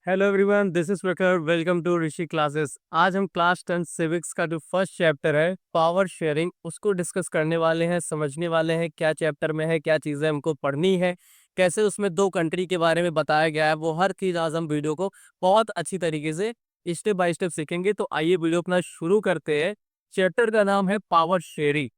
Hello everyone, this is Prakhar. Welcome to Rishi classes. आज हम class 10 civics का जो फर्स्ट चैप्टर है पावर शेयरिंग उसको डिस्कस करने वाले हैं, समझने वाले हैं क्या चैप्टर में है, क्या चीज़ें हमको पढ़नी है, कैसे उसमें दो कंट्री के बारे में बताया गया है। वो हर चीज़ आज हम वीडियो को बहुत अच्छी तरीके से स्टेप बाय स्टेप सीखेंगे। तो आइए वीडियो अपना शुरू करते हैं। चैप्टर का नाम है पावर शेयरिंग।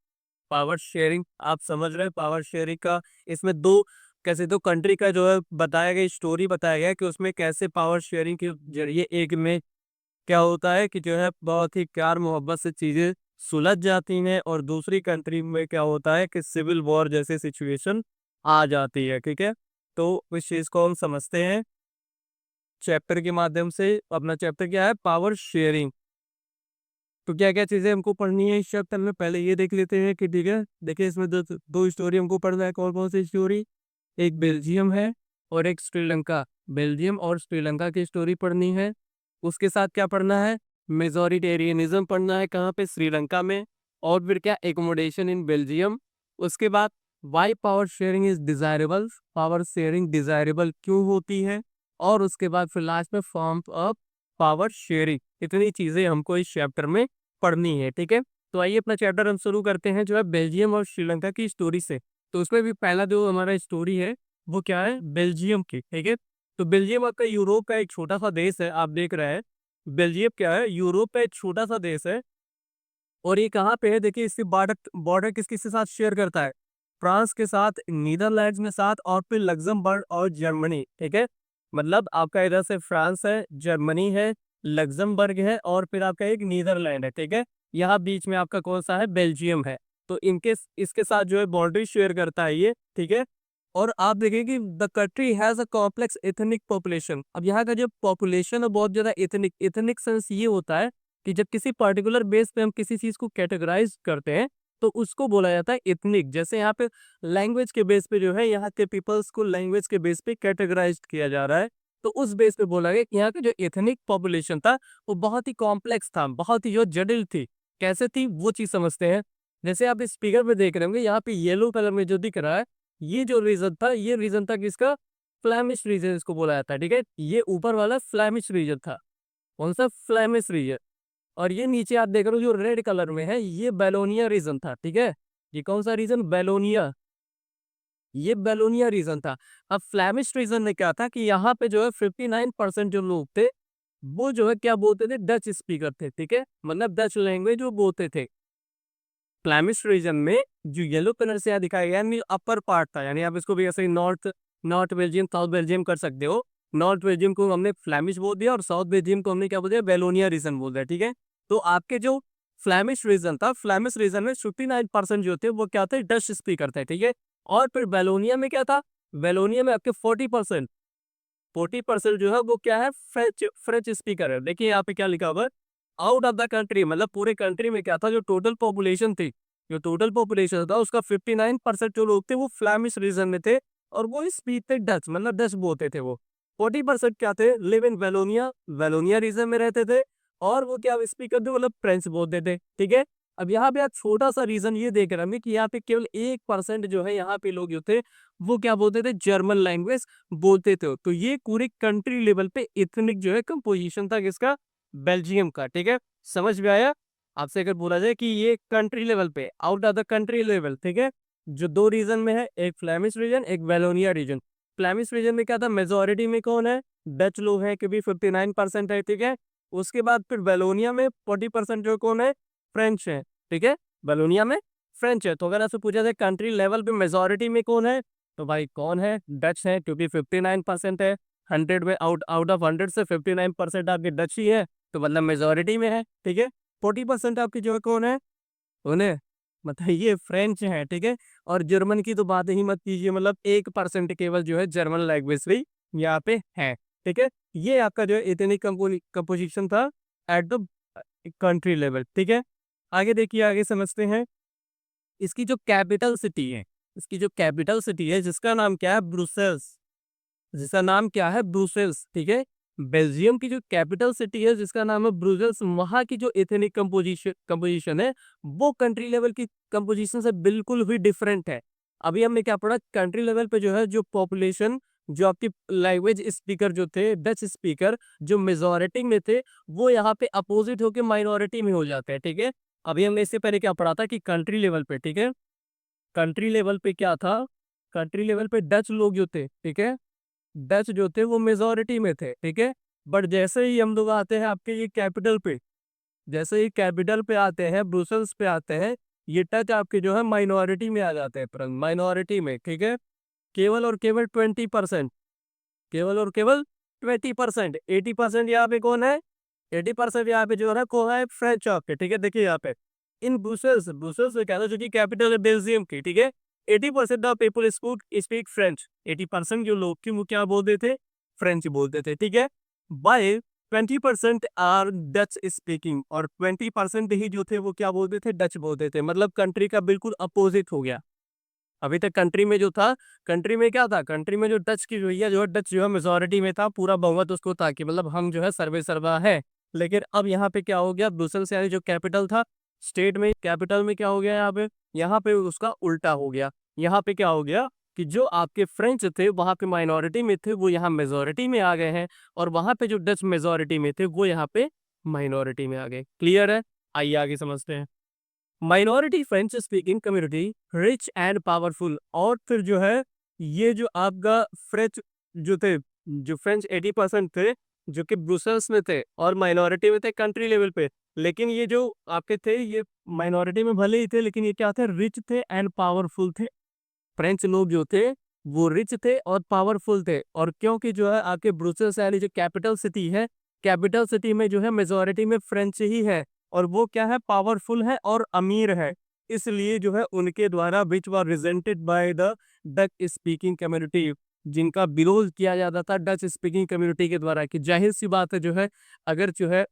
पावर शेयरिंग आप समझ रहे हैं। पावर शेयरिंग का इसमें दो कैसे दो कंट्री का जो है बताया गया, स्टोरी बताया गया कि उसमें कैसे पावर शेयरिंग के जरिए एक में क्या होता है कि जो है बहुत ही प्यार मोहब्बत से चीजें सुलझ जाती हैं, और दूसरी कंट्री में क्या होता है कि सिविल वॉर जैसी सिचुएशन आ जाती है। ठीक है, तो इस चीज को हम समझते हैं चैप्टर के माध्यम से। अपना चैप्टर क्या है? Power sharing. तो क्या क्या चीजें हमको पढ़नी है इस चैप्टर में, पहले ये देख लेते हैं कि ठीक है। देखिए, इसमें दो दो स्टोरी हमको पढ़ना है। कौन कौन सी स्टोरी? एक बेल्जियम है और एक श्रीलंका। बेल्जियम और श्रीलंका की स्टोरी पढ़नी है। उसके साथ क्या पढ़ना है? मेजोरिटेरियनिज्म पढ़ना है। कहाँ पे? श्रीलंका में। और फिर क्या? Accommodation in Belgium. उसके बाद why power sharing is desirable. Power sharing desirable क्यों होती है? और उसके बाद फिर लास्ट में फॉर्म ऑफ पावर शेयरिंग। इतनी चीजें हमको इस चैप्टर में पढ़नी है। ठीक है, तो आइए अपना चैप्टर हम शुरू करते हैं जो है बेल्जियम और श्रीलंका की स्टोरी से। तो उसमें भी पहला जो हमारा स्टोरी है वो क्या है? बेल्जियम की। ठीक है, तो बेल्जियम आपका यूरोप का एक छोटा सा देश है। आप देख रहे हैं बेल्जियम क्या है? यूरोप का एक छोटा सा देश है। और ये कहाँ पे है? देखिए, इसकी बॉर्डर बॉर्डर किस किस के साथ शेयर करता है? फ्रांस के साथ, नीदरलैंड्स में साथ, और फिर लग्जमबर्ग और जर्मनी। ठीक है, मतलब आपका इधर से फ्रांस है, जर्मनी है, लग्जमबर्ग है, और फिर आपका एक नीदरलैंड है। ठीक है, यहाँ बीच में आपका कौन सा है? बेल्जियम है। तो इनके इसके साथ जो है बाउंड्री शेयर करता है ये। ठीक है, और आप देखें कि the country has a complex ethnic population. अब यहाँ का जो पॉपुलेशन है बहुत ज्यादा एथनिक। एथनिक सेंस ये होता है कि जब किसी पर्टिकुलर बेस पे हम किसी चीज को कैटेगराइज करते हैं तो उसको बोला जाता है एथनिक। जैसे यहाँ पे लैंग्वेज के बेस पे जो है यहाँ के पीपल्स को लैंग्वेज के बेस पे कैटेगराइज किया जा रहा है। तो उस बेस पे बोला गया कि यहाँ का जो एथनिक पॉपुलेशन था वो बहुत ही कॉम्प्लेक्स था, बहुत ही जो जटिल थी। कैसे थी वो चीज समझते हैं। जैसे आप इस फिगर में देख रहे होंगे, यहाँ पे येलो कलर में जो दिख रहा है ये जो रीजन था, ये रीजन था किसका? फ्लैमिश रीजन इसको बोला जाता है। ठीक है, ये ऊपर वाला फ्लैमिश रीजन था। कौन सा? Flemish region. और ये नीचे आप देख रहे हो जो रेड कलर में है ये बेलोनिया रीजन था। ठीक है, ये कौन सा रीजन? बेलोनिया। ये बेलोनिया रीजन था। अब फ्लैमिश रीजन ने क्या था कि यहाँ पे जो है 59% जो लोग थे वो जो है क्या बोलते थे? डच स्पीकर थे। ठीक है, मतलब डच लैंग्वेज वो बोलते थे। फ्लैमिश रीजन में जो येलो कलर से यहाँ दिखाया गया यानी अपर पार्ट था, यानी आप इसको भी ऐसे ही north north Belgium, south Belgium कर सकते हो। नॉर्थ बेल्जियम को हमने फ्लैमिश बोल दिया और साउथ बेल्जियम को हमने क्या बोल दिया? बेलोनिया रीजन बोल दिया। ठीक है, तो आपके जो फ्लैमिश रीजन था, फ्लैमिश रीजन में 59% जो थे वो क्या थे? डच स्पीकर थे। ठीक है, और फिर बेलोनिया में क्या था? बेलोनिया में आपके 40% जो है वो क्या है? फ्रेंच फ्रेंच स्पीकर है। देखिए यहाँ पे क्या लिखा हुआ है? आउट ऑफ द कंट्री, मतलब पूरे कंट्री में क्या था? जो टोटल पॉपुलेशन थी, जो टोटल पॉपुलेशन था उसका 59% जो लोग थे वो फ्लैमिश रीजन में थे, और वो स्पीक थे डच, मतलब डच बोलते थे वो। 40% क्या थे? Live in Wallonia, Wallonia region में रहते थे, और वो क्या स्पीक करते? मतलब फ्रेंच बोलते थे। ठीक है, अब यहाँ पे आप छोटा सा रीजन ये देख रहे हैं कि यहाँ पे केवल 1% जो है यहाँ पे लोग जो थे वो क्या बोलते थे? जर्मन लैंग्वेज बोलते थे। तो ये पूरे कंट्री लेवल पे इथनिक जो है कंपोजिशन था किसका? बेल्जियम का। ठीक है, समझ में आया? आपसे अगर बोला जाए कि ये कंट्री लेवल पे, out of the country level, ठीक है, जो दो रीजन में है, एक फ्लैमिश रीजन, एक वेलोनिया रीजन। फ्लैमिश रीजन में क्या था? मेजोरिटी में कौन है? डच लोग हैं क्योंकि 59% है। ठीक है, उसके बाद फिर वेलोनिया में 40% जो कौन है? फ्रेंच है। ठीक है, वेलोनिया में फ्रेंच है। तो अगर आपसे पूछा जाए कंट्री लेवल पे मेजोरिटी में कौन है, तो भाई कौन है? डच है, क्योंकि 59% है। 100 में आउट आउट ऑफ 100 से 59% आपके डच ही है, तो मतलब मेजोरिटी में है। ठीक है, 40% आपकी जो है कौन है? उन्हें मतलब ये फ्रेंच है। ठीक है, और जर्मन की तो बात ही मत कीजिए, मतलब 1% केवल जो है जर्मन लैंग्वेज भी यहाँ पे है। ठीक है, ये आपका जो है इतनी कंपोजिशन था एट द कंट्री लेवल। ठीक है, आगे देखिए, आगे समझते हैं। इसकी जो कैपिटल सिटी है, इसकी जो कैपिटल सिटी है जिसका नाम क्या है? ब्रुसेल्स। जिसका नाम क्या है? ब्रुसेल्स। ठीक है, बेल्जियम की जो कैपिटल सिटी है जिसका नाम है ब्रुसेल्स, वहां की जो एथनिक कंपोजिशन है वो कंट्री लेवल की कंपोजिशन से बिल्कुल भी डिफरेंट है। अभी हमने क्या पढ़ा? कंट्री लेवल पे जो है जो पॉपुलेशन जो आपकी लैंग्वेज स्पीकर जो थे, डच स्पीकर जो मेजॉरिटी में थे, वो यहाँ पे अपोजिट होके माइनॉरिटी में हो जाते हैं, ठीक है। अभी हमने इससे पहले क्या पढ़ा था कि कंट्री लेवल पे, ठीक है, कंट्री लेवल पे क्या था, कंट्री लेवल पे डच लोग जो थे, ठीक है, डच जो थे वो मेजॉरिटी में थे, ठीक है। बट जैसे ही हम लोग आते हैं आपके ये कैपिटल पे, जैसे ही कैपिटल पे आते हैं, ब्रुसेल्स पे आते हैं, ये टच आपके जो है माइनॉरिटी में आ जाते हैं, माइनॉरिटी में, ठीक है। केवल और केवल 20%, केवल और केवल 20%, 80% यहाँ पे कौन है, 80% यहाँ पे जो है कौन है, फ्रेंच आपके, ठीक है। देखिए यहाँ पे इन ब्रुसेल्स, ब्रुसेल्स में क्या था, जो कि कैपिटल है बेल्जियम की, ठीक है। 80% ऑफ पीपल स्पीक फ्रेंच, 80% जो लोग थे वो क्या बोलते थे, फ्रेंच बोलते थे, ठीक है। बाय 20% आर डच स्पीकिंग, और 20% ही जो थे वो क्या बोलते थे, डच बोलते थे। मतलब कंट्री का बिल्कुल अपोजिट हो गया। अभी तक कंट्री में जो था, कंट्री में क्या था, कंट्री में जो डच की भैया जो है, डच जो है मेजोरिटी में था, पूरा बहुमत उसको था कि मतलब हम जो है सर्वे सर्वा है। लेकिन अब यहाँ पे क्या हो गया, ब्रुसेल्स यानी जो कैपिटल था, स्टेट में कैपिटल में क्या हो गया, यहाँ पे उसका उल्टा हो गया। यहाँ पे क्या हो गया कि जो आपके फ्रेंच थे वहां पे माइनॉरिटी में थे, वो यहाँ मेजोरिटी में आ गए हैं, और वहां पे जो डच मेजोरिटी में थे वो यहाँ पे माइनॉरिटी में आ गए। क्लियर है, आइए आगे समझते हैं। Minority French speaking community rich and powerful, और फिर जो है ये जो आपका फ्रेंच जो थे, जो फ्रेंच 80% थे, जो कि ब्रुसेल्स में थे और माइनॉरिटी में थे कंट्री लेवल पे। लेकिन ये जो आपके थे, ये माइनॉरिटी में भले ही थे, लेकिन ये क्या थे, रिच थे एंड पावरफुल थे। फ्रेंच लोग जो थे वो रिच थे और पावरफुल थे, और क्योंकि जो है आपके ब्रुसेल्स यानी जो कैपिटल सिटी है, कैपिटल सिटी में जो है मेजोरिटी में फ्रेंच ही है, और वो क्या है, पावरफुल है और अमीर है। इसलिए जो है उनके द्वारा which were resented by the Dutch speaking community, जिनका विरोध किया जाता था डच स्पीकिंग कम्युनिटी के द्वारा, कि जाहिर सी बात है जो है, अगर जो है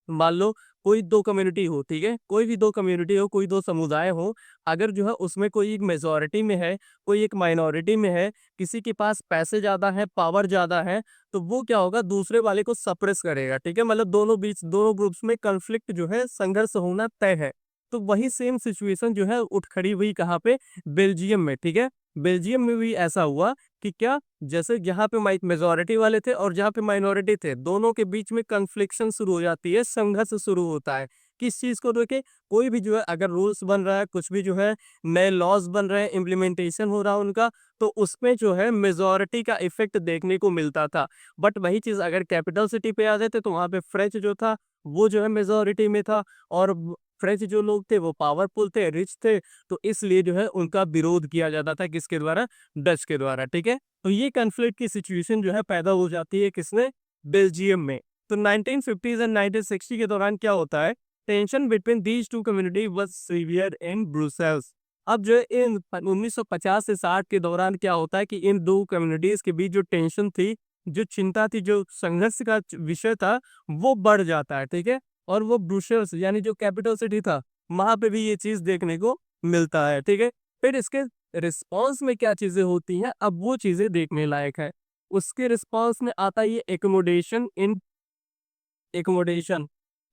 मान लो कोई दो कम्युनिटी हो, ठीक है, कोई भी दो कम्युनिटी हो, कोई दो समुदाय हो, अगर जो है उसमें कोई एक मेजॉरिटी में है, कोई एक माइनॉरिटी में है, किसी के पास पैसे ज्यादा है, पावर ज्यादा है, तो वो क्या होगा, दूसरे वाले को सप्रेस करेगा, ठीक है। मतलब दोनों बीच, दोनों ग्रुप्स में कन्फ्लिक्ट जो है, संघर्ष होना तय है। तो वही सेम सिचुएशन जो है उठ खड़ी हुई कहाँ पे, बेल्जियम में, ठीक है। बेल्जियम में भी ऐसा हुआ कि क्या, जैसे जहाँ पे मेजोरिटी वाले थे और जहाँ पे माइनॉरिटी थे, दोनों के बीच में कन्फ्लिक्शन शुरू हो जाती है, संघर्ष शुरू होता है। किस चीज को लेके, कोई भी जो है अगर रूल्स बन रहा है, कुछ भी जो है नए लॉज बन रहे हैं, इम्प्लीमेंटेशन हो रहा है उनका, तो उसमें जो है मेजोरिटी का इफेक्ट देखने को मिलता था। बट वही चीज अगर कैपिटल सिटी पे आ जाते तो वहां पे फ्रेंच जो था वो जो है मेजोरिटी में था, और फ्रेंच जो लोग थे वो पावरफुल थे, रिच थे, तो इसलिए जो है उनका विरोध किया जाता था, किसके द्वारा, डच के द्वारा, ठीक है। तो ये कन्फ्लिक्ट की सिचुएशन जो है पैदा हो जाती है किसने, बेल्जियम में। तो 1950s एंड 1960 के दौरान क्या होता है, tension between these two community was severe in Brussels. अब जो है इन 1950 से 60 के दौरान क्या होता है कि इन दो कम्युनिटीज के बीच जो टेंशन थी, जो चिंता थी, जो संघर्ष का विषय था, वो बढ़ जाता है, ठीक है। और वो ब्रुसेल्स यानी जो कैपिटल सिटी था, वहां पे भी ये चीज देखने को मिलता है, ठीक है। फिर इसके रिस्पॉन्स में क्या चीजें होती हैं, अब वो चीजें देखने लायक है। उसके रिस्पॉन्स में आता है ये accommodation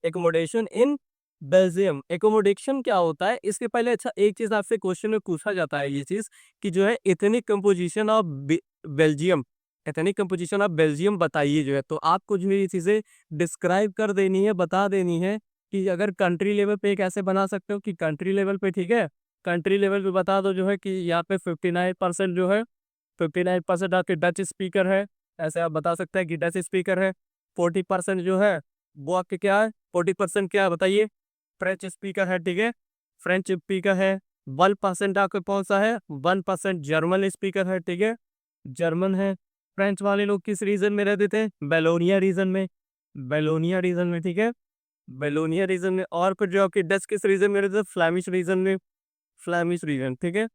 accommodation in Belgium. Accommodation क्या होता है, इसके पहले अच्छा एक चीज आपसे क्वेश्चन में पूछा जाता है, ये चीज कि जो है ethnic composition of Belgium, ethnic composition of Belgium बताइए, जो है तो आपको जो है ये चीजें डिस्क्राइब कर देनी है, बता देनी है कि अगर कंट्री लेवल पे कैसे बना सकते हो, कि कंट्री लेवल पे, ठीक है, कंट्री लेवल पे बता दो जो है कि यहाँ पे 59% जो है, 59% आपके डच स्पीकर है, ऐसे आप बता सकते हैं कि डच स्पीकर है। 40% जो है वो आपके क्या है, 40% क्या है बताइए, फ्रेंच स्पीकर है, ठीक है, फ्रेंच स्पीकर है। 1% आपके कौन सा है, 1% जर्मन स्पीकर है, ठीक है, जर्मन है। फ्रेंच वाले लोग किस रीजन में रहते थे, बेलोनिया रीजन में, बेलोनिया रीजन में, ठीक है, बेलोनिया रीजन में। और फिर जो आपके डच किस रीजन में रहते थे, फ्लैमिश रीजन में, फ्लैमिश रीजन, ठीक है।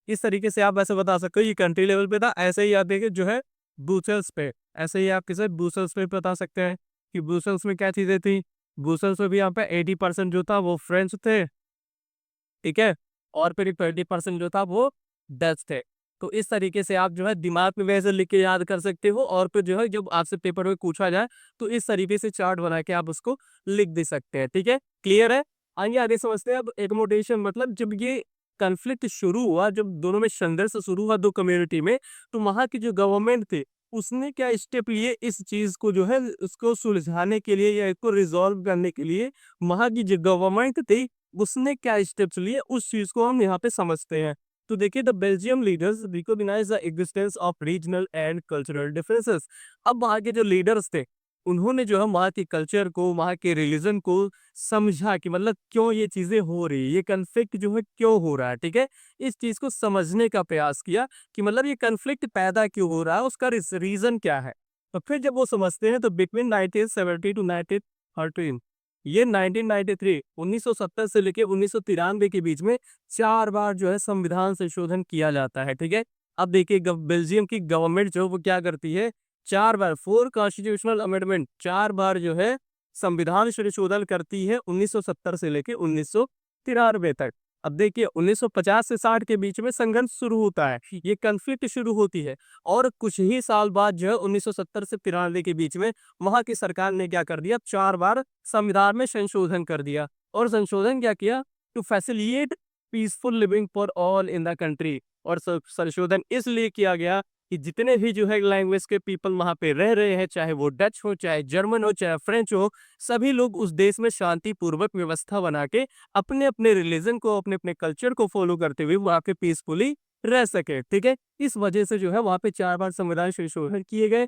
इस तरीके से आप ऐसे बता सकते हो, ये कंट्री लेवल पे था। ऐसे ही आप देखिए जो है ब्रूसेल्स पे, ऐसे ही आप किसे ब्रूसेल्स पे बता सकते हैं कि ब्रूसेल्स में क्या चीजें थी। ब्रूसेल्स में भी यहाँ पे 80% जो था वो फ्रेंच थे, ठीक है, और फिर 20% जो था वो डच थे। तो इस तरीके से आप जो है दिमाग में वैसे लिख के याद कर सकते हो, और फिर जो है जब आपसे पेपर में पूछा जाए तो इस तरीके से चार्ट बना के आप उसको लिख दे सकते हैं, ठीक है। क्लियर है, आइए आगे समझते हैं। अब एकोमोडेशन मतलब जब ये कॉन्फ्लिक्ट शुरू हुआ, जब दोनों में संघर्ष शुरू हुआ 2 कम्युनिटी में, तो वहाँ की जो गवर्नमेंट थी, उसने क्या स्टेप लिए इस चीज़ को जो है उसको सुलझाने के लिए या इसको रिज़ॉल्व करने के लिए, वहाँ की जो गवर्नमेंट थी, उसने क्या स्टेप्स लिए उस चीज़ को हम यहाँ पे समझते हैं। तो देखिए the Belgium leaders recognise the existence of regional and cultural differences. अब वहाँ के जो लीडर्स थे, उन्होंने जो है वहाँ के कल्चर को, वहाँ के रिलीजन को समझा कि मतलब क्यों ये चीज़ें हो रही है, ये कॉन्फ्लिक्ट जो है क्यों हो रहा है, ठीक है? इस चीज़ को समझने का प्रयास किया कि मतलब ये कॉन्फ्लिक्ट पैदा क्यों हो रहा है, उसका रीज़न क्या है? तो फिर जब वो समझते हैं तो बिटवीन 1970 टू 1913 ये 1993 1970 से लेके 1993 के बीच में 4 बार जो है संविधान संशोधन किया जाता है, ठीक है? अब देखिए बेल्जियम की गवर्नमेंट जो वो क्या करती है, 4 बार 4 कॉन्स्टिट्यूशनल अमेंडमेंट 4 बार जो है संविधान संशोधन करती है 1970 से लेके 1993 तक। अब देखिए 1950 से 60 के बीच में संघर्ष शुरू होता है, ये कॉन्फ्लिक्ट शुरू होती है और कुछ ही साल बाद जो है 1970 से 93 के बीच में वहाँ की सरकार ने क्या कर दिया, 4 बार संविधान में संशोधन कर दिया। और संशोधन क्या किया, to facilitate peaceful living for all in the country. और संशोधन इसलिए किया गया कि जितने भी जो है लैंग्वेज के पीपल वहाँ पे रह रहे हैं, चाहे वो डच हो, चाहे जर्मन हो, चाहे फ्रेंच हो, सभी लोग उस देश में शांतिपूर्वक व्यवस्था बना के अपने अपने रिलीजन को, अपने अपने कल्चर को फॉलो करते हुए वहाँ पे पीसफुली रह सके, ठीक है? इस वजह से जो है वहाँ पे 4 बार संविधान संशोधन किए गए।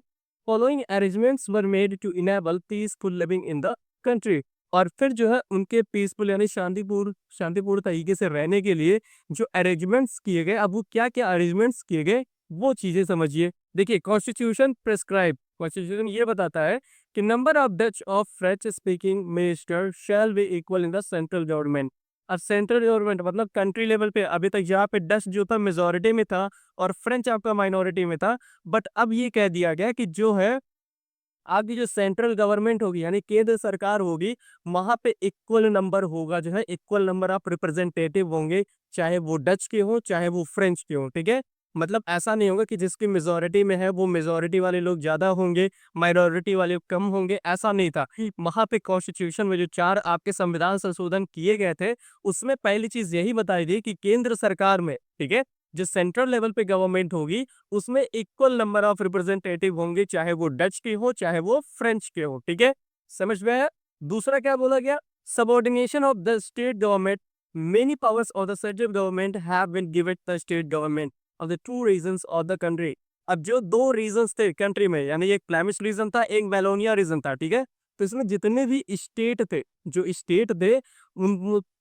Following arrangements were made to enable peaceful living in the country. और फिर जो है उनके पीसफुल यानी शांतिपूर्ण तरीके से रहने के लिए जो अरेंजमेंट्स किए गए, अब वो क्या-क्या अरेंजमेंट्स किए गए वो चीजें समझिए। देखिए कॉन्स्टिट्यूशन ये बताता है कि number of Dutch of French speaking minister shall be equal in the central government. अब सेंट्रल गवर्नमेंट मतलब कंट्री लेवल पे अभी तक जहाँ पे डच जो था मेजोरिटी में था और फ्रेंच आपका माइनॉरिटी में था, बट अब ये कह दिया गया कि जो है आपकी जो सेंट्रल गवर्नमेंट होगी यानी केंद्र सरकार होगी, वहां पे इक्वल नंबर होगा, जो है इक्वल नंबर ऑफ रिप्रेजेंटेटिव होंगे, चाहे वो डच के हो चाहे वो फ्रेंच के हो, ठीक है? मतलब ऐसा नहीं होगा कि जिसकी मेजोरिटी में है वो मेजोरिटी वाले लोग ज्यादा होंगे, माइनॉरिटी वाले कम होंगे, ऐसा नहीं था। वहां पे कॉन्स्टिट्यूशन में जो 4 आपके संविधान संशोधन किए गए थे, उसमें पहली चीज यही बताई थी कि केंद्र सरकार में, ठीक है, जो सेंट्रल लेवल पे गवर्नमेंट होगी उसमें इक्वल नंबर ऑफ रिप्रेजेंटेटिव होंगे, चाहे वो डच के हो चाहे वो फ्रेंच के हो, ठीक है? समझ में आया? दूसरा क्या बोला गया, subordination of the state government, many powers of the central government have been given the state government of the two regions of the country. अब जो 2 रीजन्स थे कंट्री में, यानी एक फ्लैमिश रीजन था, एक मेलोनिया रीजन था, ठीक है? तो इसमें जितने भी स्टेट थे, जो स्टेट थे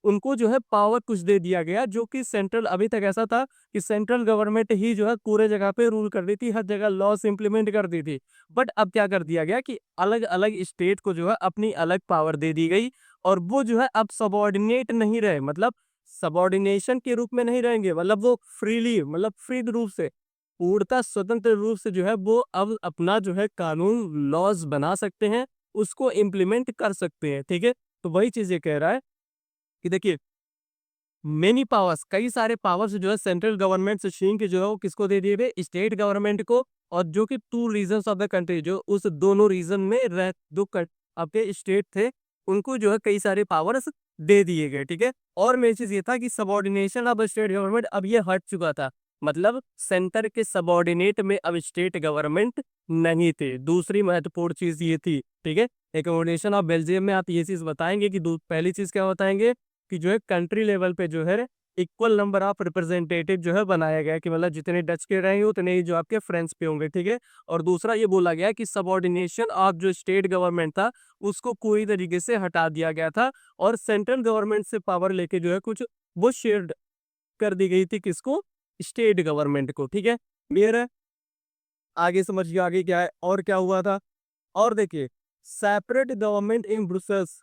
उनको जो है पावर कुछ दे दिया गया, जो कि सेंट्रल अभी तक ऐसा था कि सेंट्रल गवर्नमेंट ही जो है पूरे जगह पे रूल कर रही थी, हर जगह लॉस इंप्लीमेंट कर दी थी। बट अब क्या कर दिया गया कि अलग-अलग स्टेट को जो है अपनी अलग पावर दे दी गई और वो जो है अब सबऑर्डिनेट नहीं रहे, मतलब सबऑर्डिनेशन के रूप में नहीं रहेंगे, मतलब वो फ्रीली मतलब फ्री रूप से, पूर्णतः स्वतंत्र रूप से जो है वो अब अपना जो है कानून लॉज बना सकते हैं, उसको इम्प्लीमेंट कर सकते हैं, ठीक है? तो वही चीज़ ये कह रहा है कि देखिए मेनी पावर्स, कई सारे पावर्स जो है सेंट्रल गवर्नमेंट से छीन के जो है वो किसको दे दिए गए, स्टेट गवर्नमेंट को। और जो कि 2 रीजन्स ऑफ द कंट्री, जो उस दोनों रीजन में रह दो आपके स्टेट थे, उनको जो है कई सारे पावर्स दे दिए गए, ठीक है? और मेन चीज ये था कि सबऑर्डिनेशन ऑफ स्टेट गवर्नमेंट अब ये हट चुका था, मतलब सेंटर के सबऑर्डिनेट में अब स्टेट गवर्नमेंट नहीं थे। दूसरी महत्वपूर्ण चीज ये थी, ठीक है? एकोमोडेशन ऑफ बेल्जियम में आप ये चीज बताएंगे कि पहली चीज क्या बताएंगे कि जो है कंट्री लेवल पे जो है इक्वल नंबर ऑफ रिप्रेजेंटेटिव जो है बनाया गया, कि मतलब जितने डच के रहेंगे उतने ही जो आपके फ्रेंच पे होंगे, ठीक है? और दूसरा ये बोला गया कि सबऑर्डिनेशन ऑफ जो स्टेट गवर्नमेंट था उसको कोई तरीके से हटा दिया गया था और सेंट्रल गवर्नमेंट से पावर लेके जो है कुछ वो शेयर कर दी गई थी, किसको, स्टेट गवर्नमेंट को, ठीक है? क्लियर है? आगे समझिए आगे क्या है और क्या हुआ था। और देखिए सेपरेट गवर्नमेंट इन ब्रुसेल्स।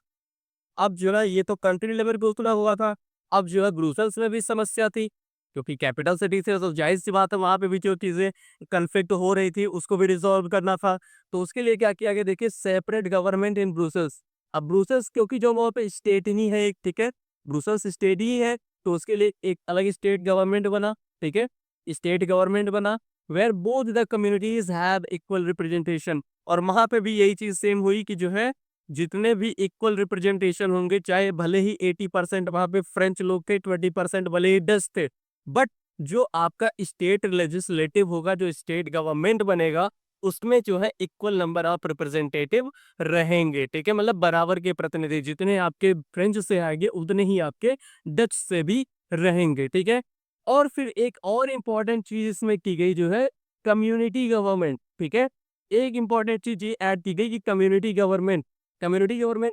अब जो है ये तो कंट्री लेवल पे उतना हुआ था, अब जो है ब्रुसेल्स में भी समस्या थी, क्योंकि कैपिटल सिटी थी तो जाहिर सी बात है वहां पे भी जो चीजें कन्फ्लिक्ट हो रही थी उसको भी रिजॉल्व करना था। तो उसके लिए क्या किया गया, देखिए सेपरेट गवर्नमेंट इन ब्रुसेल्स। अब ब्रुसेल्स क्योंकि जो वहाँ पे स्टेट ही नहीं है एक, ठीक है, ब्रुसेल्स स्टेट ही है, तो उसके लिए एक अलग स्टेट गवर्नमेंट बना, ठीक है, स्टेट गवर्नमेंट बना, where both the communities have equal representation. और वहां पे भी यही चीज सेम हुई कि जो है जितने भी इक्वल रिप्रेजेंटेशन होंगे, चाहे भले ही 80% वहां पे फ्रेंच लोग थे, 20% भले ही डच थे, बट जो आपका स्टेट लेजिस्लेटिव होगा, जो स्टेट गवर्नमेंट बनेगा, उसमें जो है इक्वल नंबर ऑफ रिप्रेजेंटेटिव रहेंगे। ठीक है, मतलब बराबर के प्रतिनिधि जितने आपके फ्रेंच से आएंगे उतने ही आपके डच से भी रहेंगे। ठीक है, और फिर एक और इम्पॉर्टेंट चीज इसमें की गई जो है कम्युनिटी गवर्नमेंट। ठीक है, एक इम्पॉर्टेंट चीज ये ऐड की गई कि community government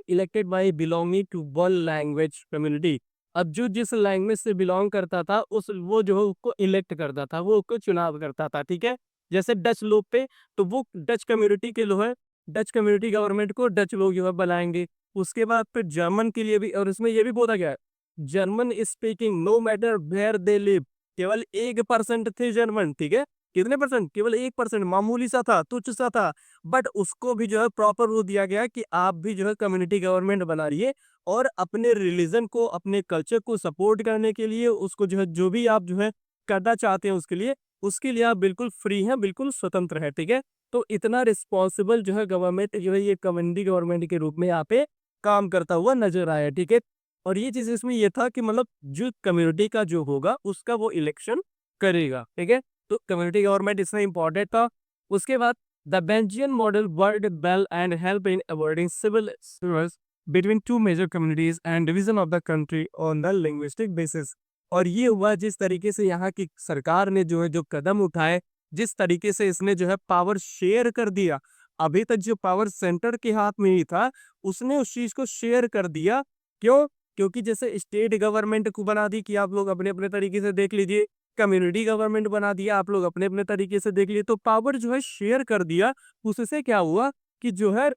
elected by belonging to one language community. अब जो जिस लैंग्वेज से बिलोंग करता था उस वो जो है उसको इलेक्ट करता था, वो उसको चुनाव करता था। ठीक है, जैसे डच लोग पे, तो वो डच कम्युनिटी के जो है डच कम्युनिटी गवर्नमेंट को डच लोग जो है बनाएंगे। उसके बाद फिर जर्मन के लिए भी, और इसमें ये भी बोला गया है German speaking no matter where they live. केवल 1% थे जर्मन। ठीक है, कितने परसेंट? केवल 1%, मामूली सा था, तुच्छ सा था, बट उसको भी जो है प्रॉपर वो दिया गया कि आप भी जो है कम्युनिटी गवर्नमेंट बना रही है, और अपने रिलीजन को, अपने कल्चर को सपोर्ट करने के लिए उसको जो है जो भी आप जो है करना चाहते हैं उसके लिए आप बिल्कुल फ्री हैं, बिल्कुल स्वतंत्र है। ठीक है, तो इतना रिस्पॉन्सिबल जो है गवर्नमेंट जो है ये कम्युनिटी गवर्नमेंट के रूप में यहाँ पे काम करता हुआ नजर आया। ठीक है, और ये चीज इसमें ये था कि मतलब जो कम्युनिटी का जो होगा उसका वो इलेक्शन करेगा। ठीक है, तो कम्युनिटी गवर्नमेंट इसमें इंपॉर्टेंट था। उसके बाद the Belgian model worked well and help in avoiding civil wars between two major communities and division of the country on the linguistic basis। और ये हुआ जिस तरीके से यहाँ की सरकार ने जो है जो कदम उठाए, जिस तरीके से इसने जो है पावर शेयर कर दिया। अभी तक जो पावर सेंटर के हाथ में ही था, उसने उस चीज को शेयर कर दिया। क्यों? क्योंकि जैसे स्टेट गवर्नमेंट को बना दी कि आप लोग अपने अपने तरीके से देख लीजिए, कम्युनिटी गवर्नमेंट बना दिया आप लोग अपने अपने तरीके से देख लिए, तो पावर जो है शेयर कर दिया। उससे क्या हुआ कि जो है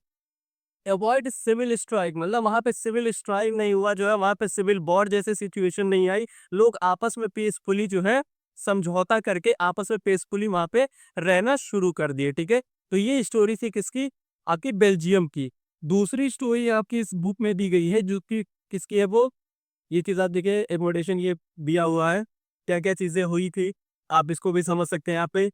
अवॉइड सिविल स्ट्राइक, मतलब वहां पे सिविल स्ट्राइक नहीं हुआ, जो है वहां पे सिविल वॉर जैसे सिचुएशन नहीं आई। लोग आपस में पीसफुली जो है समझौता करके आपस में पीसफुली वहां पे रहना शुरू कर दिए। ठीक है, तो ये स्टोरी थी किसकी? आपकी बेल्जियम की। दूसरी स्टोरी आपकी इस बुक में दी गई है जो कि किसकी है वो, ये चीज आप देखिए एकोमोडेशन ये दिया हुआ है, क्या क्या चीजें हुई थी, आप इसको भी समझ सकते हैं। यहाँ पे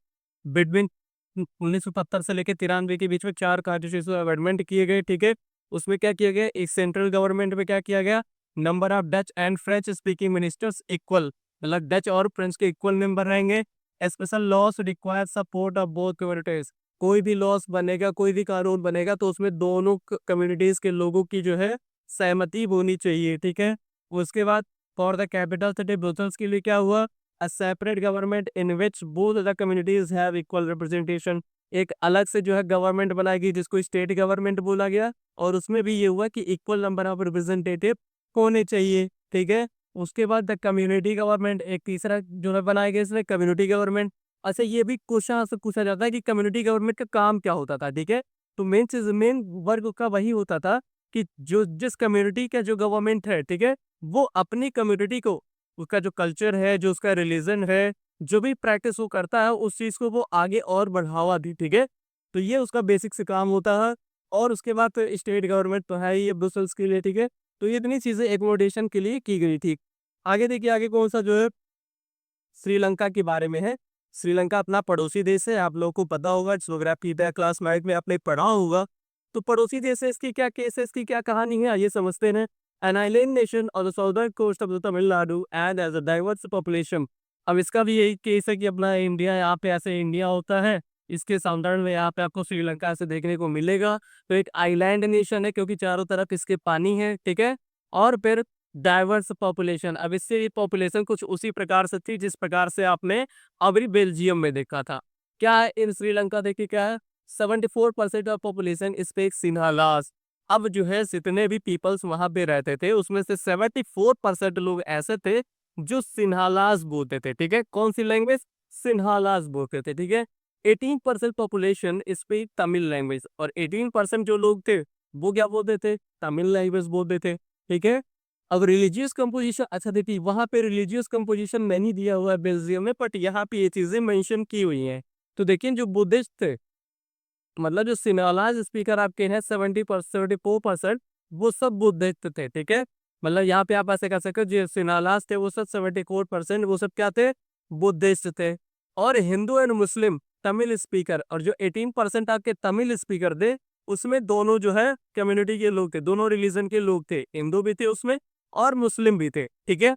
बिटवीन 1970 से लेकर 93 के बीच में 4 कॉन्स्टिट्यूशन अमेंडमेंट किए गए। ठीक है, उसमें क्या किया गया, एक सेंट्रल गवर्नमेंट में क्या किया गया, number of Dutch and French speaking ministers equal, मतलब डच और फ्रेंच के इक्वल नंबर रहेंगे। Special loss require support of both communities. कोई भी लॉस बनेगा, कोई भी कानून बनेगा तो उसमें दोनों कम्युनिटीज के लोगों की जो है सहमति होनी चाहिए। ठीक है, उसके बाद for the capital city Brussels के लिए क्या हुआ, a separate government in which both the communities have equal representation. एक अलग से जो है गवर्नमेंट बनाएगी जिसको स्टेट गवर्नमेंट बोला गया, और उसमें भी ये हुआ कि इक्वल नंबर ऑफ रिप्रेजेंटेटिव होने चाहिए। ठीक है, उसके बाद द कम्युनिटी गवर्नमेंट, एक तीसरा जो है बनाया गया इसमें कम्युनिटी गवर्नमेंट। अच्छा, ये भी क्वेश्चन से पूछा जाता है कि कम्युनिटी गवर्नमेंट का काम क्या होता था। ठीक है, तो मेन चीज, मेन वर्क का वही होता था कि जो जिस कम्युनिटी का जो गवर्नमेंट है, ठीक है, वो अपनी कम्युनिटी को, उसका जो कल्चर है, जो उसका रिलीजन है, जो भी प्रैक्टिस वो करता है, उस चीज को वो आगे और बढ़ावा दी। ठीक है, तो ये उसका बेसिक से काम होता है। और उसके बाद तो स्टेट गवर्नमेंट तो है ही ये ब्रुसेल्स के लिए। ठीक है, तो ये इतनी चीजें एकोमोडेशन के लिए की गई थी। आगे देखिए, आगे कौन सा जो है श्रीलंका के बारे में है। श्रीलंका अपना पड़ोसी देश है, आप लोगों को पता होगा, ज्योग्राफी क्लास 9 में आपने पढ़ा होगा। तो पड़ोसी देश है, इसकी क्या केस है, इसकी क्या कहानी है, ये समझते हैं। An island nation on the southern coast of the Tamil Nadu and as a diverse population. अब इसका भी यही केस है कि अपना इंडिया, यहाँ पे ऐसे इंडिया होता है, इसके साउदर्न में यहाँ पे आपको श्रीलंका से देखने को मिलेगा। तो एक आइलैंड नेशन है क्योंकि चारों तरफ इसके पानी है। ठीक है, और फिर डाइवर्स पॉपुलेशन, अब इससे ये पॉपुलेशन कुछ उसी प्रकार से थी जिस प्रकार से आपने अभी बेल्जियम में देखा था। क्या है इन श्रीलंका, देखिए क्या है, 74% ऑफ पॉपुलेशन स्पीक सिन्हालास। अब जो है जितने भी पीपल्स वहां पे रहते थे उसमें से 74% लोग ऐसे थे जो सिन्हालास बोलते थे। ठीक है, कौन सी लैंग्वेज? सिन्हालास बोलते थे। ठीक है, 18% पॉपुलेशन स्पीक तमिल लैंग्वेज, और 18% जो लोग थे वो क्या बोलते थे, तमिल लैंग्वेज बोलते थे। ठीक है, अब रिलीजियस कंपोजिशन, अच्छा देखिए वहां पे रिलीजियस कंपोजिशन नहीं दिया हुआ है बेल्जियम में, बट यहाँ पे ये चीजें मेंशन की हुई हैं। तो देखिए जो बुद्धिस्ट थे, मतलब जो सिन्हालाज स्पीकर आपके हैं 74%, वो सब बुद्धिस्ट थे। ठीक है, मतलब यहाँ पे आप ऐसे कह सकते हो जो सिन्हालाज थे वो सब 74%, वो सब क्या थे, बुद्धिस्ट थे। और Hindu and Muslim Tamil speaker, और जो 18% आपके तमिल स्पीकर थे उसमें दोनों जो है कम्युनिटी के लोग थे, दोनों रिलीजन के लोग थे, हिंदू भी थे उसमें और मुस्लिम भी थे, ठीक है।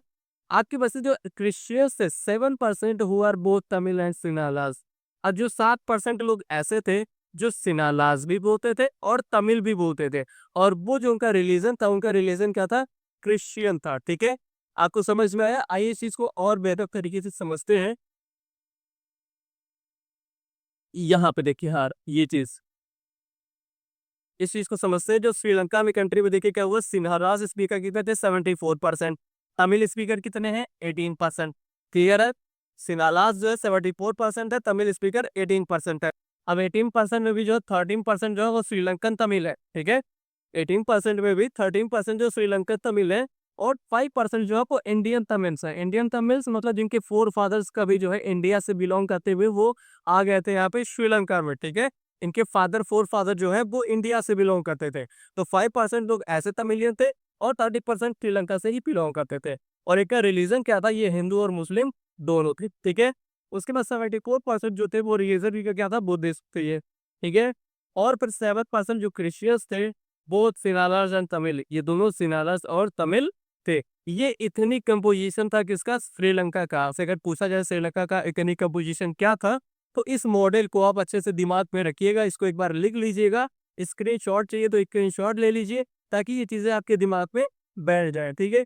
आपके पास जो क्रिश्चियंस थे 7% who are both Tamil and Sinhalas, और जो 7% लोग ऐसे थे जो सिन्हालास भी बोलते थे और तमिल भी बोलते थे, और वो जो उनका रिलीजन था, उनका रिलीजन क्या था, क्रिश्चियन था, ठीक है। आपको समझ में आया? आइए इस चीज को और बेहतर तरीके से समझते हैं। यहाँ पे देखिए यार ये चीज, इस चीज को समझते हैं। जो श्रीलंका में कंट्री में देखिए क्या हुआ, सिन्हालास स्पीकर कितने थे, 74%। तमिल स्पीकर कितने हैं, 18%। क्लियर है? सिन्हालास जो है 74% है, तमिल स्पीकर 18% है। अब 18% में भी जो 13% जो है वो श्रीलंकन तमिल है, ठीक है। 18% में भी 13% जो श्रीलंकन तमिल है, और 5% जो है वो इंडियन तमिल्स है। इंडियन तमिल्स मतलब जिनके फोर फादर्स कभी जो है इंडिया से बिलोंग करते हुए वो आ गए थे यहाँ पे श्रीलंका में, ठीक है। इनके फादर फोर फादर जो है वो इंडिया से बिलोंग करते थे। तो 5% लोग ऐसे तमिलियन थे और 30% श्रीलंका से ही बिलोंग करते थे। और इनका रिलीजन क्या था, ये हिंदू और मुस्लिम दोनों थे, ठीक है। उसके बाद 74% जो थे वो रिलीजन भी क्या था, बुद्धिस्ट थे ये, ठीक है। और फिर 7% जो क्रिश्चियंस थे, बोथ सिनालास एंड तमिल, ये दोनों सिनालास और तमिल थे। ये इथनिक कंपोजिशन था किसका, श्रीलंका का। आपसे अगर पूछा जाए श्रीलंका का इथनिक कंपोजिशन क्या था, तो इस मॉडल को आप अच्छे से दिमाग में रखिएगा, इसको एक बार लिख लीजिएगा। स्क्रीनशॉट चाहिए तो स्क्रीनशॉट ले लीजिए, ताकि ये चीजें आपके दिमाग में बैठ जाए, ठीक है।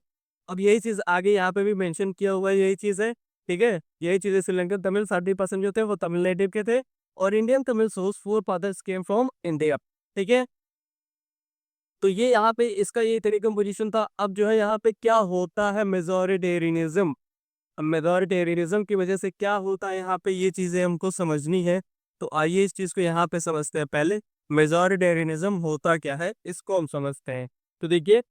अब यही चीज आगे यहाँ पे भी मेंशन किया हुआ है, यही चीज है, ठीक है। यही चीजें श्रीलंकन तमिल 30% जो थे वो तमिल नेटिव के थे, और इंडियन तमिल सोर्स forefathers came from India, ठीक है। तो ये यहाँ पे इसका ये तरीका पोजीशन था। अब जो है यहाँ पे क्या होता है, मेजोरिटेरियनिज्म। अब मेजोरिटेरियनिज्म की वजह से क्या होता है यहाँ पे, ये चीजें हमको समझनी है। तो आइए इस चीज को यहाँ पे समझते हैं। पहले मेजोरिटेरियनिज्म होता क्या है, इसको हम समझते हैं। तो देखिए,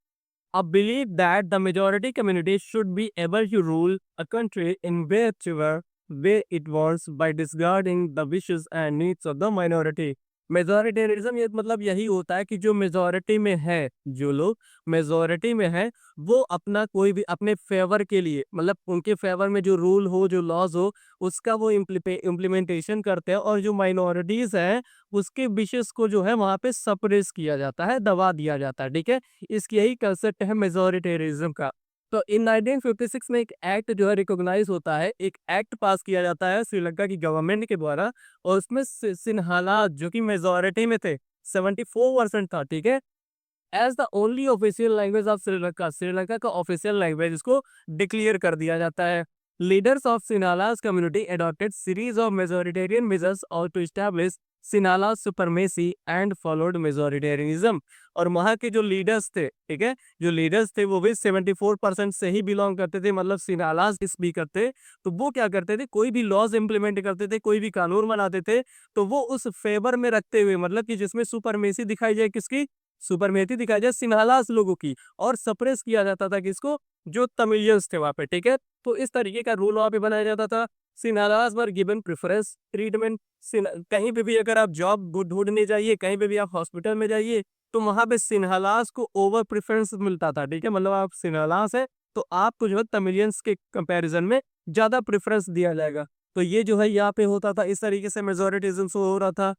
a belief that the majority community should be able to rule a country in whichever way it wants by disregarding the wishes and needs of the minority। Majoritarianism ये मतलब यही होता है कि जो मेजोरिटी में है, जो लोग मेजोरिटी में है, वो अपना कोई भी अपने फेवर के लिए, मतलब उनके फेवर में जो रूल हो, जो लॉज हो, उसका वो इम्प्लीमेंटेशन करते हैं, और जो माइनॉरिटीज है उसके विशेष को जो है वहां पे सप्रेस किया जाता है, दबा दिया जाता है, ठीक है। इसकी यही कंसेप्ट है मेजोरिटेरिज्म का। तो इन 1956 में एक एक्ट जो है रिकॉग्नाइज होता है, एक एक्ट पास किया जाता है श्रीलंका की गवर्नमेंट के द्वारा, और उसमें सिन्हाला जो कि मेजोरिटी में थे, 74% था, ठीक है, as the only official language of Sri Lanka, Sri Lanka का ऑफिशियल लैंग्वेज इसको डिक्लेयर कर दिया जाता है। Leaders of Sinhalas community adopted series of majoritarian measures और to establish Sinhala supremacy and followed majoritarianism. और वहाँ के जो लीडर्स थे, ठीक है, जो लीडर्स थे वो भी 74% से ही बिलोंग करते थे, मतलब सिन्हालास स्पीकर थे। तो वो क्या करते थे, कोई भी लॉज इंप्लीमेंट करते थे, कोई भी कानून बनाते थे, तो वो उस फेवर में रखते हुए, मतलब कि जिसमें सुपरमेसी दिखाई जाए, किसकी, सुपरमेसी दिखाई जाए सिन्हालास लोगों की, और सप्रेस किया जाता था किसको, जो तमिलियंस थे वहां पे, ठीक है। तो इस तरीके का रूल वहां पे बनाया जाता था। Sinhalese were given preference treatment. कहीं पे भी अगर आप जॉब ढूंढने जाइए, कहीं पे भी आप हॉस्पिटल में जाइए, तो वहां पे सिन्हालास को ओवर प्रेफरेंस मिलता था, ठीक है। मतलब आप सिन्हालास है तो आपको जो है तमिलियंस के कंपैरिजन में ज्यादा प्रेफरेंस दिया जाएगा। तो ये जो है यहाँ पे होता था, इस तरीके से मेजोरिटिज्म हो रहा था।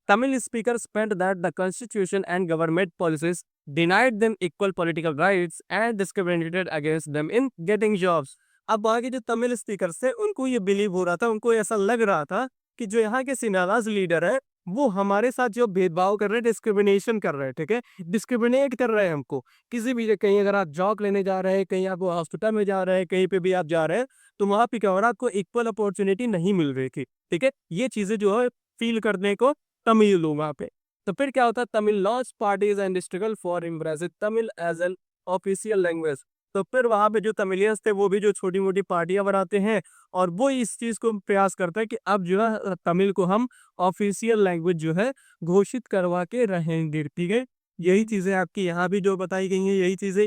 Tamil speakers felt that the constitution and government policies denied them equal political rights and discriminated against them in getting jobs। अब वहाँ के जो तमिल स्पीकर्स थे उनको ये बिलीव हो रहा था, उनको ऐसा लग रहा था कि जो यहाँ के सिन्हालास लीडर है वो हमारे साथ जो भेदभाव कर रहे हैं, डिस्क्रिमिनेशन कर रहे हैं, ठीक है, डिस्क्रिमिनेट कर रहे हैं हमको। किसी भी कहीं अगर आप जॉब लेने जा रहे हैं, कहीं आप हॉस्पिटल में जा रहे हैं, कहीं पे भी आप जा रहे हैं, तो वहाँ पे क्या हो रहा है, आपको इक्वल अपॉर्चुनिटी नहीं मिल रही थी, ठीक है। ये चीजें जो है फील करने को तमिल लोग वहाँ पे। तो फिर क्या होता है, Tamil launch parties and struggle for embracing Tamil as an official language. तो फिर वहाँ पे जो तमिलियंस थे वो भी जो छोटी मोटी पार्टियां बनाते हैं, और वो इस चीज को प्रयास करता है कि अब जो है तमिल को हम ऑफिशियल लैंग्वेज जो है घोषित करवा के रहेंगे, ठीक है। यही चीजें आपकी यहाँ भी जो बताई गई हैं, यही चीजें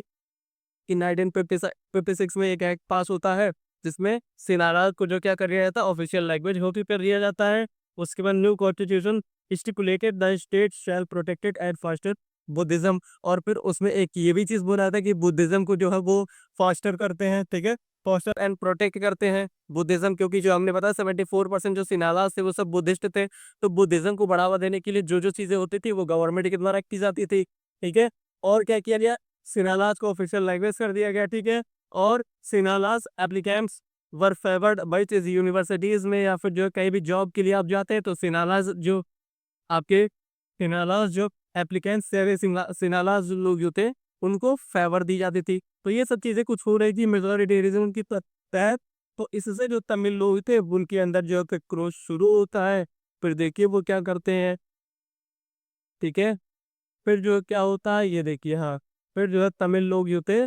कि 1956 में एक एक्ट पास होता है, जिसमें सिनारा को जो क्या कर दिया जाता है, ऑफिशियल लैंग्वेज घोषित कर दिया जाता है। उसके बाद new constitution stipulated the state shall protected and faster Buddhism. और फिर उसमें एक ये भी चीज बोला था कि बुद्धिज्म को जो है वो फास्टर करते हैं, ठीक है, फोस्टर एंड प्रोटेक्ट करते हैं बुद्धिज्म, क्योंकि जो हमने बताया 74% जो सिनालास थे वो सब बुद्धिस्ट थे। तो बुद्धिज्म को बढ़ावा देने के लिए जो चीजें होती थी वो गवर्नमेंट के द्वारा की जाती थी, ठीक है। और क्या किया गया, सिनालास को ऑफिशियल लैंग्वेज कर दिया गया, ठीक है। और सिनालास एप्लीकेंट्स वर फेवर्ड बाय यूनिवर्सिटीज में या फिर जो कहीं भी जॉब के लिए आप जाते हैं तो सिनालास जो आपके सिनालास जो एप्लीकेंट्स सिनालास जो लोग जो थे उनको फेवर दी जाती थी। तो ये सब चीजें कुछ हो रही थी मेजोरिटेरिज्म की तहत। तो इससे जो तमिल लोग थे उनके अंदर जो है क्रोध शुरू होता है। फिर देखिए वो क्या करते हैं, ठीक है। फिर जो क्या होता है ये देखिए, हाँ। फिर जो है तमिल लोग जो थे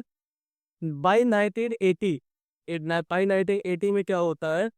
बाई 1980 बाई 1980 में क्या होता है,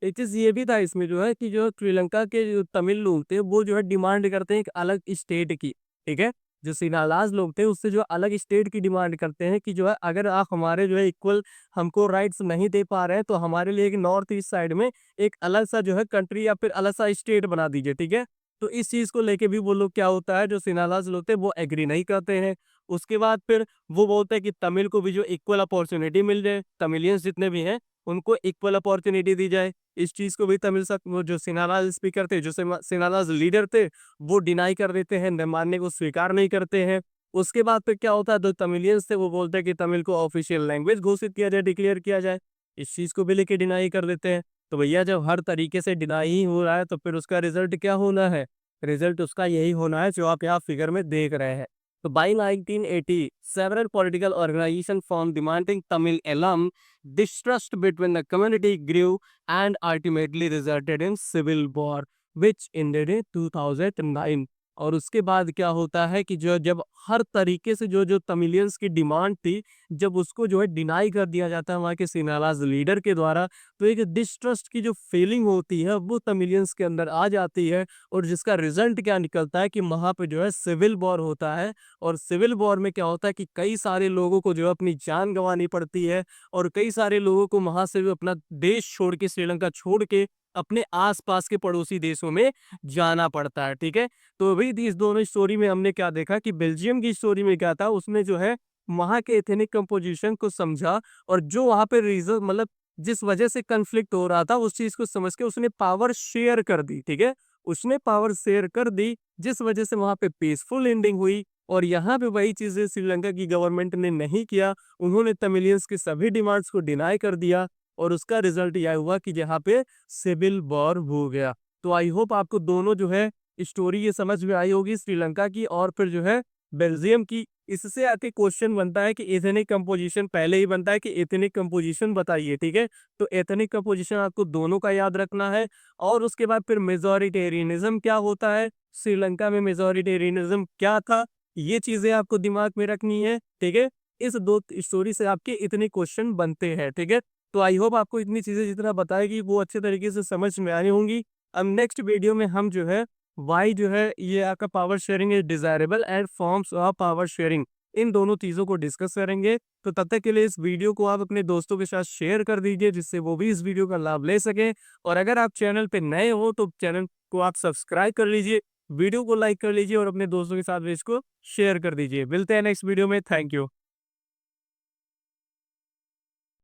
एक चीज ये भी था इसमें जो है कि जो श्रीलंका के जो तमिल लोग थे वो जो है डिमांड करते हैं एक अलग स्टेट की, ठीक है। जो सिनालाज लोग थे उससे जो अलग स्टेट की डिमांड करते हैं कि जो है अगर आप हमारे जो है इक्वल हमको राइट्स नहीं दे पा रहे हैं तो हमारे लिए एक नॉर्थ ईस्ट साइड में एक अलग सा जो है कंट्री या फिर अलग सा स्टेट बना दीजिए, ठीक है। तो इस चीज को लेके भी वो लोग क्या होता है, जो सिनालाज लोग थे वो एग्री नहीं करते हैं। उसके बाद फिर वो बोलते हैं कि तमिल को भी जो इक्वल अपॉर्चुनिटी मिल जाए, तमिलियंस जितने भी हैं उनको इक्वल अपॉर्चुनिटी दी जाए। इस चीज को भी तमिल सब वो जो सिनालाज स्पीकर थे, जो सिनालाज लीडर थे, वो डिनाई कर देते हैं, न मानने को स्वीकार नहीं करते हैं। उसके बाद फिर क्या होता है, जो तमिलियंस थे वो बोलते हैं कि तमिल को ऑफिशियल लैंग्वेज घोषित किया जाए, डिक्लेयर किया जाए। इस चीज को भी लेके डिनाई कर देते हैं। तो भैया जब हर तरीके से डिनाई ही हो रहा है तो फिर उसका रिजल्ट क्या होना है, रिजल्ट उसका यही होना है जो आप यहाँ फिगर में देख रहे हैं। So by 1980, several political organizations formed demanding Tamil alum. Distrust between the community grew and ultimately resulted in civil war, which ended in 2009. और उसके बाद क्या होता है कि जो जब हर तरीके से जो जो तमिलियंस की डिमांड थी, जब उसको जो है डिनाई कर दिया जाता है वहाँ के सिनालाज लीडर के द्वारा, तो एक डिस्ट्रस्ट की जो फीलिंग होती है वो तमिलियंस के अंदर आ जाती है। और जिसका रिजल्ट क्या निकलता है कि वहाँ पे जो है सिविल वॉर होता है। और सिविल वॉर में क्या होता है कि कई सारे लोगों को जो है अपनी जान गंवानी पड़ती है और कई सारे लोगों को वहां से भी अपना देश छोड़ के, श्रीलंका छोड़ के अपने आसपास के पड़ोसी देशों में जाना पड़ता है, ठीक है। तो अभी इस दोनों स्टोरी में हमने क्या देखा कि बेल्जियम की स्टोरी में क्या था, उसने जो है वहां के एथनिक कंपोजिशन को समझा और जो वहां पे रीजन मतलब जिस वजह से कंफ्लिक्ट हो रहा था उस चीज को समझ के उसने पावर शेयर कर दी, ठीक है। उसने पावर शेयर कर दी जिस वजह से वहां पे पीसफुल एंडिंग हुई। और यहाँ पे वही चीजें श्रीलंका की गवर्नमेंट ने नहीं किया, उन्होंने तमिलियंस की सभी डिमांड्स को डिनाई कर दिया। और उसका रिजल्ट यह हुआ कि जहाँ पे सिविल वॉर हो गया। तो आई होप आपको दोनों जो है स्टोरी ये समझ में आई होगी, श्रीलंका की और फिर जो है बेल्जियम की। इससे आके क्वेश्चन बनता है कि एथनिक कंपोजिशन, पहले ही बनता है कि एथनिक कंपोजिशन बताइए, ठीक है। तो एथनिक कंपोजिशन आपको दोनों का याद रखना है। और उसके बाद फिर मेजोरिटेरियनिज्म क्या होता है, श्रीलंका में मेजोरिटेरियनिज्म क्या था, ये चीजें आपको दिमाग में रखनी है, ठीक है। इस दो स्टोरी से आपके इतने क्वेश्चन बनते हैं, ठीक है। तो आई होप आपको इतनी चीजें जितना बताएगी वो अच्छे तरीके से समझ में आई होंगी। अब नेक्स्ट वीडियो में हम जो है वाई जो है ये आपका power sharing is desirable and forms of power sharing, इन दोनों चीजों को डिस्कस करेंगे। तो तब तक के लिए इस वीडियो को आप अपने दोस्तों के साथ शेयर कर दीजिए जिससे वो भी इस वीडियो का लाभ ले सकें। और अगर आप चैनल पे नए हो तो चैनल को आप सब्सक्राइब कर लीजिए, वीडियो को लाइक कर लीजिए और अपने दोस्तों के साथ भी इसको शेयर कर दीजिए। मिलते हैं नेक्स्ट वीडियो में, थैंक यू।